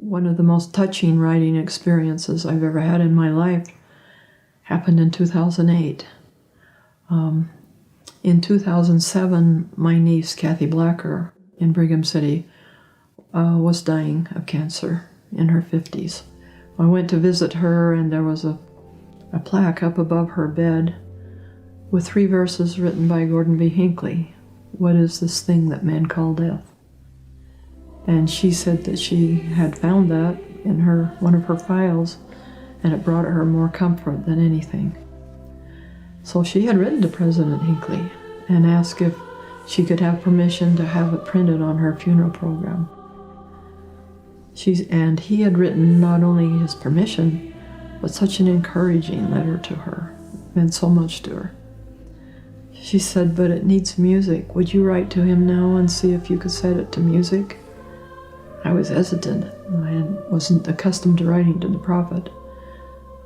One of the most touching writing experiences I've ever had in my life happened in 2008. In 2007, my niece, Kathy Blacker, in Brigham City, was dying of cancer in her 50s. I went to visit her, and there was a plaque up above her bed with 3 verses written by Gordon B. Hinckley. "What is this thing that men call death?" And she said that she had found that in one of her files, and it brought her more comfort than anything. So she had written to President Hinckley and asked if she could have permission to have it printed on her funeral program. And he had written not only his permission, but such an encouraging letter to her. It meant so much to her. She said, "But it needs music. Would you write to him now and see if you could set it to music?" I was hesitant. I wasn't accustomed to writing to the prophet.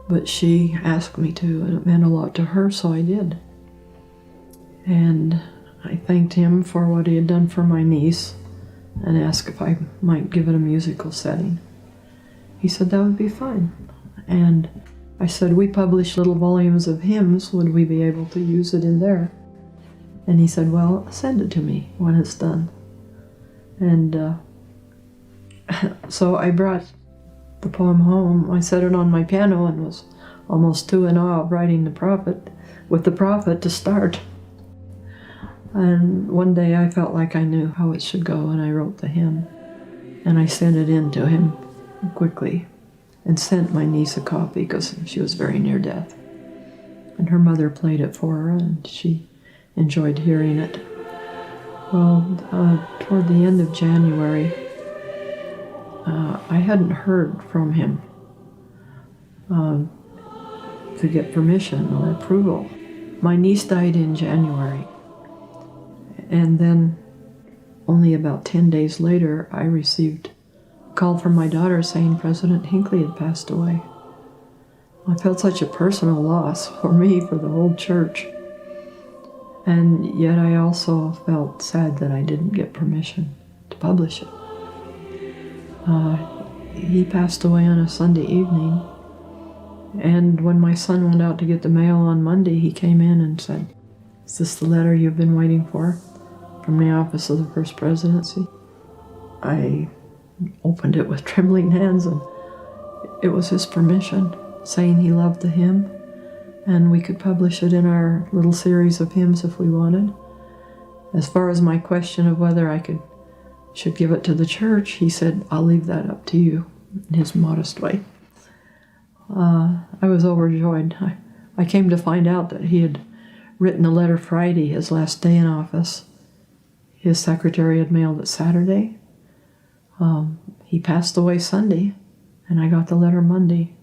But she asked me to, and it meant a lot to her, so I did. And I thanked him for what he had done for my niece and asked if I might give it a musical setting. He said that would be fine. And I said, "We publish little volumes of hymns. Would we be able to use it in there?" And he said, "Well, send it to me when it's done." And so I brought the poem home. I set it on my piano and was almost too in awe of writing with the prophet to start. And one day I felt like I knew how it should go, and I wrote the hymn. And I sent it in to him quickly and sent my niece a copy because she was very near death. And her mother played it for her, and she enjoyed hearing it. Well, toward the end of January, I hadn't heard from him to get permission or approval. My niece died in January, and then only about 10 days later, I received a call from my daughter saying President Hinckley had passed away. I felt such a personal loss for me, for the whole church, and yet I also felt sad that I didn't get permission to publish it. He passed away on a Sunday evening, and when my son went out to get the mail on Monday, he came in and said, "Is this the letter you've been waiting for from the office of the First Presidency?" I opened it with trembling hands, and it was his permission, saying he loved the hymn, and we could publish it in our little series of hymns if we wanted. As far as my question of whether I should give it to the church, he said, "I'll leave that up to you," in his modest way. I was overjoyed. I came to find out that he had written a letter Friday, his last day in office. His secretary had mailed it Saturday. He passed away Sunday, and I got the letter Monday.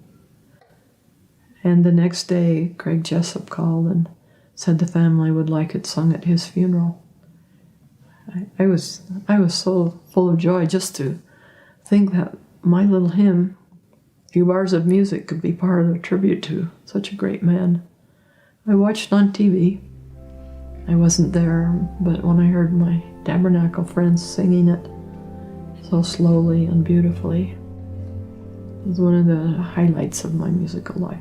And the next day, Craig Jessup called and said the family would like it sung at his funeral. I was so full of joy just to think that my little hymn, a few bars of music, could be part of a tribute to such a great man. I watched on TV. I wasn't there, but when I heard my tabernacle friends singing it so slowly and beautifully, it was one of the highlights of my musical life.